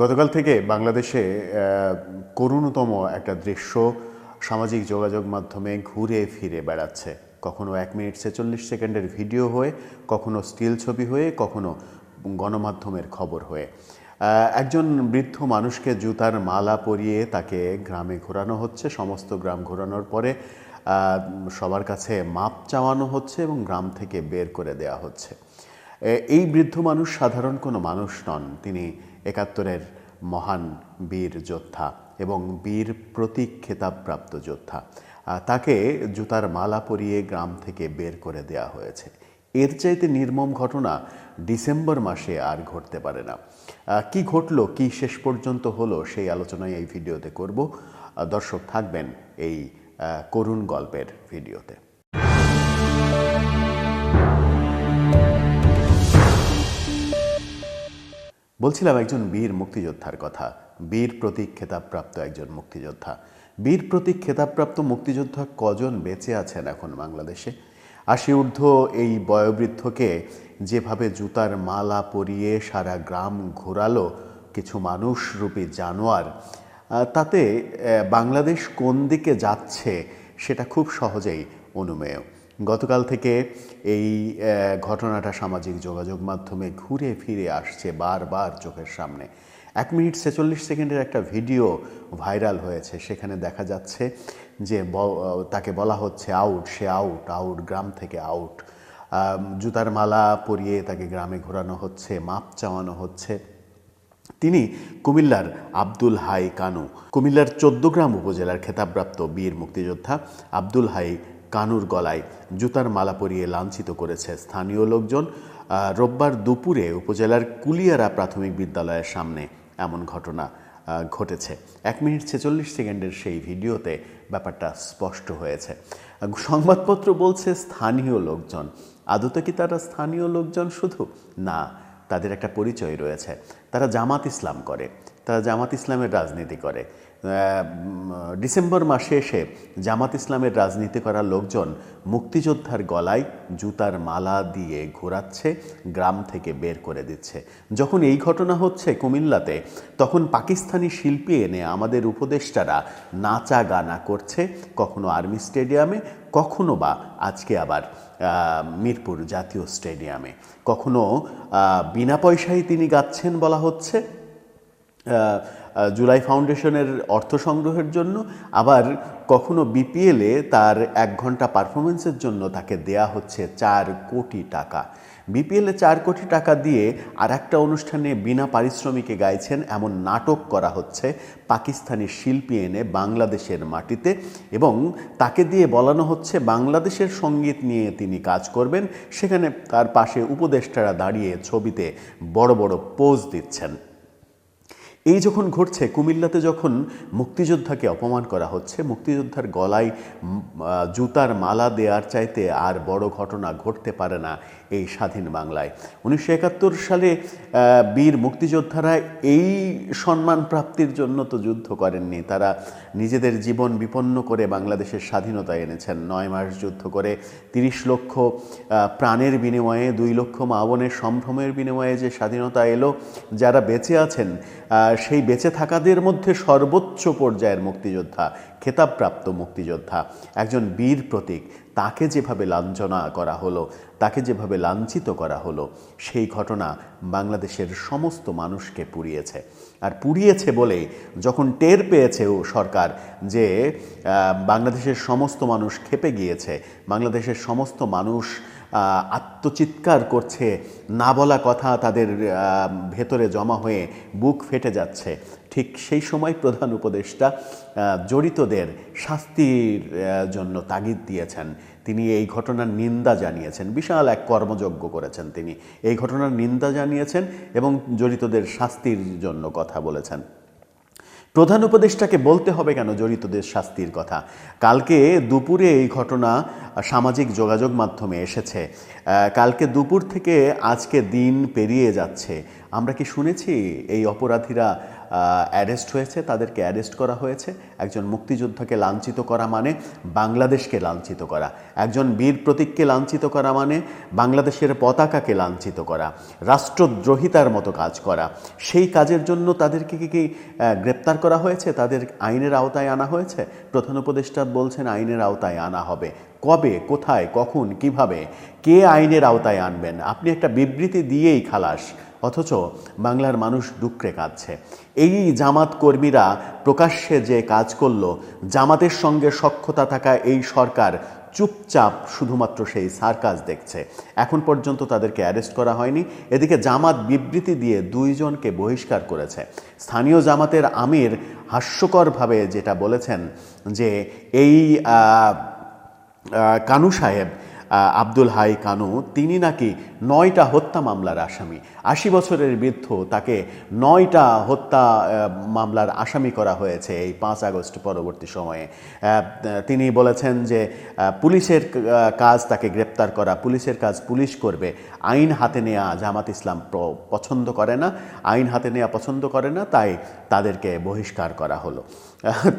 গতকাল থেকে বাংলাদেশে করুণতম একটা দৃশ্য সামাজিক যোগাযোগ মাধ্যমে ঘুরে ফিরে বেড়াচ্ছে। কখনো 1 মিনিট 46 সেকেন্ডের ভিডিও হয়ে, কখনো স্টিল ছবি হয়ে, কখনো গণমাধ্যমের খবর হয়ে। একজন বৃদ্ধ মানুষকে জুতার মালা পরিয়ে তাকে গ্রামে ঘোরানো হচ্ছে। সমস্ত গ্রাম ঘোরানোর পরে সবার কাছে মাপ চাওয়ানো হচ্ছে এবং গ্রাম থেকে বের করে দেয়া হচ্ছে। এই বৃদ্ধ মানুষ সাধারণ কোনো মানুষ নন। তিনি ৭১-এর মহান বীর যোদ্ধা এবং বীর প্রতীক খেতাবপ্রাপ্ত যোদ্ধা। তাকে জুতার মালা পরিয়ে গ্রাম থেকে বের করে দেয়া হয়েছে। এর চাইতে নির্মম ঘটনা ডিসেম্বর মাসে আর ঘটতে পারে না। কি ঘটলো, কি শেষ পর্যন্ত হলো, সেই আলোচনায় এই ভিডিওতে করব। দর্শক থাকবেন এই করুণ গল্পের ভিডিওতে। বলছিলাম একজন বীর মুক্তিযোদ্ধার কথা, বীর প্রতীক খেতাবপ্রাপ্ত একজন মুক্তিযোদ্ধা। বীর প্রতীক খেতাবপ্রাপ্ত মুক্তিযোদ্ধা কজন বেঁচে আছেন এখন বাংলাদেশে? ৮০ ঊর্ধ্ব এই বয়োবৃদ্ধকে যেভাবে জুতার মালা পরিয়ে সারা গ্রাম ঘোরালো কিছু মানুষরূপী জানোয়ার, তাতে বাংলাদেশ কোন দিকে যাচ্ছে সেটা খুব সহজেই অনুমেয়। গতকাল থেকে এই ঘটনাটা সামাজিক যোগাযোগ মাধ্যমে ঘুরে ফিরে আসছে বারবার চোখের সামনে। 1 মিনিট 46 সেকেন্ডের একটা ভিডিও ভাইরাল হয়েছে। সেখানে দেখা যাচ্ছে যে তাকে বলা হচ্ছে আউট, সে আউট, আউট, গ্রাম থেকে আউট। জুতার মালা পরিয়ে তাকে গ্রামে ঘোরানো হচ্ছে, মাপ চাওয়ানো হচ্ছে। তিনি কুমিল্লার আব্দুল হাই কানু, কুমিল্লার ১৪ গ্রাম উপজেলার খেতাবপ্রাপ্ত বীর মুক্তিযোদ্ধা আব্দুল হাই কানুর গলায় জুতার মালা পরিয়ে লাঞ্ছিত করেছে স্থানীয় লোকজন। রোববার দুপুরে উপজেলার কুলিয়ারা প্রাথমিক বিদ্যালয়ের সামনে এমন ঘটনা ঘটেছে। 1 মিনিট 46 সেকেন্ডের সেই ভিডিওতে ব্যাপারটা স্পষ্ট হয়েছে। সংবাদপত্র বলছে স্থানীয় লোকজন। আদতে কি তারা স্থানীয় লোকজন শুধু? না, তাদের একটা পরিচয় রয়েছে। তারা জামাত ইসলাম করে, তারা জামাত ইসলামের রাজনীতি করে। ডিসেম্বর মাসে এসে জামাত ইসলামের রাজনীতি করা লোকজন মুক্তিযোদ্ধার গলায় জুতার মালা দিয়ে ঘোরাচ্ছে, গ্রাম থেকে বের করে দিচ্ছে। যখন এই ঘটনা হচ্ছে কুমিল্লাতে, তখন পাকিস্তানি শিল্পী এনে আমাদের উপদেষ্টারা নাচা গানা করছে, কখনো আর্মি স্টেডিয়ামে, কখনো বা আজকে আবার মিরপুর জাতীয় স্টেডিয়ামে। কখনো বিনা পয়সায় তিনি গাচ্ছেন বলা হচ্ছে জুলাই ফাউন্ডেশনের অর্থ সংগ্রহের জন্য, আবার কখনো বিপিএলে তার 1 ঘন্টা পারফরমেন্সের জন্য তাকে দেয়া হচ্ছে 4 কোটি টাকা। বিপিএলে 4 কোটি টাকা দিয়ে আর একটা অনুষ্ঠানে বিনা পারিশ্রমিকে গাইছেন এমন নাটক করা হচ্ছে পাকিস্তানি শিল্পী এনে বাংলাদেশের মাটিতে, এবং তাকে দিয়ে বলানো হচ্ছে বাংলাদেশের সঙ্গীত নিয়ে তিনি কাজ করবেন। সেখানে তার পাশে উপদেষ্টারা দাঁড়িয়ে ছবিতে বড় বড় পোজ দিচ্ছেন। এই যখন ঘটছে, কুমিল্লাতে যখন মুক্তিযোদ্ধাকে অপমান করা হচ্ছে, মুক্তিযোদ্ধার গলায় জুতার মালা দেওয়ার চাইতে আর বড় ঘটনা ঘটতে পারে না এই স্বাধীন বাংলায়। ১৯৭১ সালে বীর মুক্তিযোদ্ধারা এই সম্মান প্রাপ্তির জন্য তো যুদ্ধ করেননি। তারা নিজেদের জীবন বিপন্ন করে বাংলাদেশের স্বাধীনতা এনেছেন। 9 মাস যুদ্ধ করে ৩০ লক্ষ প্রাণের বিনিময়ে, 2 লক্ষ মা বোনের সম্ভ্রমের বিনিময়ে যে স্বাধীনতা এলো, যারা বেঁচে আছেন সেই বেঁচে থাকাদের মধ্যে সর্বোচ্চ পর্যায়ের মুক্তিযোদ্ধা, খেতাবপ্রাপ্ত মুক্তিযোদ্ধা, একজন বীর প্রতীক, তাকে যেভাবে লাঞ্ছনা করা হলো, তাকে যেভাবে লাঞ্ছিত করা হলো, সেই ঘটনা বাংলাদেশের সমস্ত মানুষকে পুড়িয়েছে। আর পুড়িয়েছে বলে যখন টের পেয়েছে সরকার যে বাংলাদেশের সমস্ত মানুষ ক্ষেপে গিয়েছে, বাংলাদেশের সমস্ত মানুষ আত্মচিৎকার করছে, না বলা কথা তাদের ভেতরে জমা হয়ে বুক ফেটে যাচ্ছে, ঠিক সেই সময় প্রধান উপদেষ্টা জড়িতদের শাস্তির জন্য তাগিদ দিয়েছেন। তিনি এই ঘটনার নিন্দা জানিয়েছেন, বিশাল এক কর্মযজ্ঞ করেছেন তিনি। এই ঘটনার নিন্দা জানিয়েছেন এবং জড়িতদের শাস্তির জন্য কথা বলেছেন। প্রধান উপদেষ্টাকে বলতে হবে কেন জড়িতদের শাস্তির কথা? কালকে দুপুরে এই ঘটনা সামাজিক যোগাযোগ মাধ্যমে এসেছে। কালকে দুপুর থেকে আজকে দিন পেরিয়ে যাচ্ছে, আমরা কি শুনেছি এই অপরাধীরা অ্যারেস্ট হয়েছে, তাদেরকে অ্যারেস্ট করা হয়েছে। একজন মুক্তিযোদ্ধাকে লাঞ্ছিত করা মানে বাংলাদেশকে লাঞ্ছিত করা, একজন বীর প্রতীককে লাঞ্ছিত করা মানে বাংলাদেশের পতাকাকে লাঞ্ছিত করা, রাষ্ট্রদ্রোহিতার মতো কাজ করা। সেই কাজের জন্য তাদেরকে কি গ্রেপ্তার করা হয়েছে, তাদের আইনের আওতায় আনা হয়েছে? প্রধান উপদেষ্টা বলছেন আইনের আওতায় আনা হবে। কবে, কোথায়, কখন, কিভাবে, কে আইনের আওতায় আনবেন? আপনি একটা বিবৃতি দিয়েই খালাস, অথচ বাংলার মানুষ ডুকরে কাঁদছে। এই জামাত কর্মীরা প্রকাশ্যে যে কাজ করলো, জামাতের সঙ্গে সখ্যতা থাকা এই সরকার চুপচাপ শুধুমাত্র সেই সার্কাস দেখছে। এখন পর্যন্ত তাদেরকে অ্যারেস্ট করা হয়নি। এদিকে জামাত বিবৃতি দিয়ে 2 জনকে বহিষ্কার করেছে। স্থানীয় জামাতের আমির হাস্যকরভাবে যেটা বলেছেন যে এই কানু সাহেব, আব্দুল হাই কানু, তিনি নাকি 9টা হত্যা মামলার আসামি। 80 বছরের বৃদ্ধ, তাকে 9টা হত্যা মামলার আসামি করা হয়েছে এই 5 আগস্ট পরবর্তী সময়ে। তিনি বলেছেন যে পুলিশের কাজ তাকে গ্রেপ্তার করা, পুলিশের কাজ পুলিশ করবে, আইন হাতে নেওয়া জামাত ইসলাম পছন্দ করে না, আইন হাতে নেওয়া পছন্দ করে না, তাই তাদেরকে বহিষ্কার করা হলো।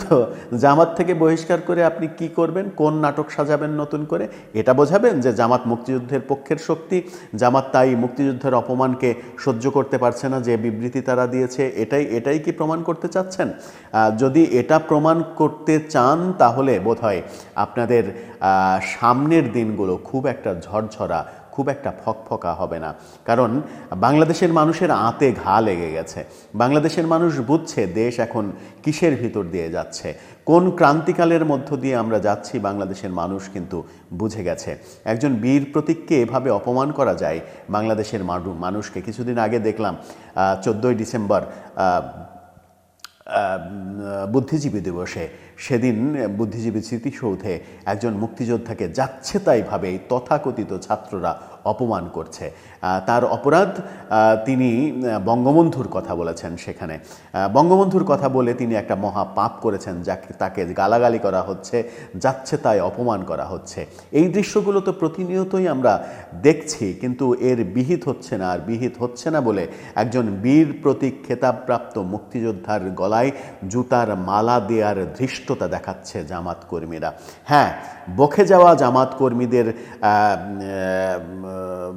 তো জামাত থেকে বহিষ্কার করে আপনি কি করবেন? কোন নাটক সাজাবেন নতুন করে? এটা বোঝাবেন যে জামাত মুক্তিযুদ্ধের পক্ষের শক্তি, জামাত তাই মুক্তিযুদ্ধের অপমানকে সহ্য করতে পারছে না, যে বিবৃতি তারা দিয়েছে এটাই কি প্রমাণ করতে চাচ্ছেন? যদি এটা প্রমাণ করতে চান তাহলে বোধহয় আপনাদের সামনের দিনগুলো খুব একটা ঝরঝরা, খুব একটা ফকফকা হবে না। কারণ বাংলাদেশের মানুষের আঁতে ঘা লেগে গেছে। বাংলাদেশের মানুষ বুঝছে দেশ এখন কিসের ভিতর দিয়ে যাচ্ছে, কোন ক্রান্তিকালের মধ্য দিয়ে আমরা যাচ্ছি। বাংলাদেশের মানুষ কিন্তু বুঝে গেছে একজন বীর প্রতীককে এভাবে অপমান করা যায়। বাংলাদেশের মানুষকে কিছুদিন আগে দেখলাম 14ই ডিসেম্বর বুদ্ধিজীবী দিবসে, সেদিন বুদ্ধিজীবী স্মৃতিসৌধে একজন মুক্তিযোদ্ধাকে যাচ্ছে তাইভাবে তথাকথিত ছাত্ররা অপমান করছে। তার অপরাধ, তিনি বঙ্গবন্ধুর কথা বলেছেন সেখানে। বঙ্গবন্ধুর কথা বলে তিনি একটা মহা পাপ করেছেন, যাকে তাকে গালাগালি করা হচ্ছে, যাচ্ছে তাই অপমান করা হচ্ছে। এই দৃশ্যগুলো তো প্রতিনিয়তই আমরা দেখছি, কিন্তু এর বিহিত হচ্ছে না। আর বিহিত হচ্ছে না বলে একজন বীর প্রতীক খেতাবপ্রাপ্ত মুক্তিযোদ্ধার গলায় জুতার মালা দেওয়ার ধৃষ্টতা দেখাচ্ছে জামাত কর্মীরা। হ্যাঁ, বকে যাওয়া জামাত কর্মীদের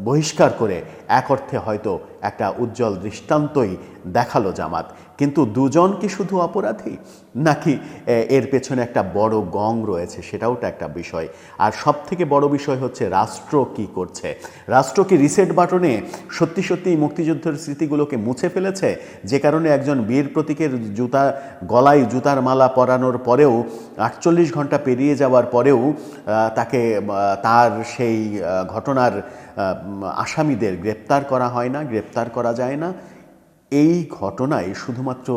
বহিষ্কার করে এক অর্থে হয়তো একটা উজ্জ্বল দৃষ্টান্তই দেখালো জামাত। কিন্তু 2 জন কি শুধু অপরাধী, নাকি এর পেছনে একটা বড় গং রয়েছে, সেটাও তো একটা বিষয়। আর সব থেকে বড় বিষয় হচ্ছে রাষ্ট্র কি করছে। রাষ্ট্র কি রিসেট বাটনে সত্যি সত্যি মুক্তিযুদ্ধের স্মৃতিগুলোকে মুছে ফেলেছে, যে কারণে একজন বীর প্রতীকের গলায় জুতার মালা পরানোর পরেও, 48 ঘন্টা পেরিয়ে যাওয়ার পরেও তাকে, তার সেই ঘটনার আসামিদের গ্রেপ্তার করা হয় না, গ্রেপ্তার করা যায় না? এই ঘটনায় শুধুমাত্র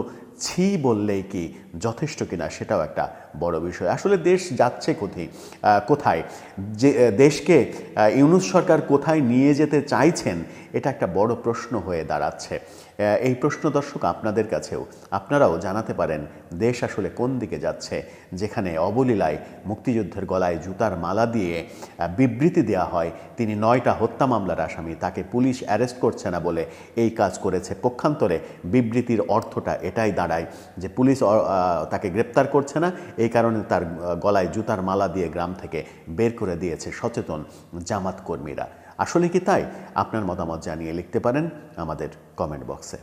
ছি বললেই কি যথেষ্ট কিনা, সেটাও একটা বড় বিষয়। আসলে দেশ যাচ্ছে কোথায়, যে দেশকে ইউনূস সরকার কোথায় নিয়ে যেতে চাইছেন, এটা একটা বড় প্রশ্ন হয়ে দাঁড়াচ্ছে। এই প্রশ্ন দর্শক আপনাদের কাছেও, আপনারাও জানাতে পারেন দেশ আসলে কোন দিকে যাচ্ছে, যেখানে অবলীলায় মুক্তিযুদ্ধের গলায় জুতার মালা দিয়ে বিবৃতি দেওয়া হয় তিনি 9টা হত্যা মামলার আসামি, তাকে পুলিশ অ্যারেস্ট করছে না বলে এই কাজ করেছে। পক্ষান্তরে বিবৃতির অর্থটা এটাই দাঁড়ায় যে পুলিশ তাকে গ্রেপ্তার করছে না, এই কারণে তার গলায় জুতার মালা দিয়ে গ্রাম থেকে বের করে দিয়েছে সচেতন জামাত কর্মীরা। আসলে কি তাই? আপনার মতামত জানিয়ে লিখতে পারেন আমাদের কমেন্ট বক্সে।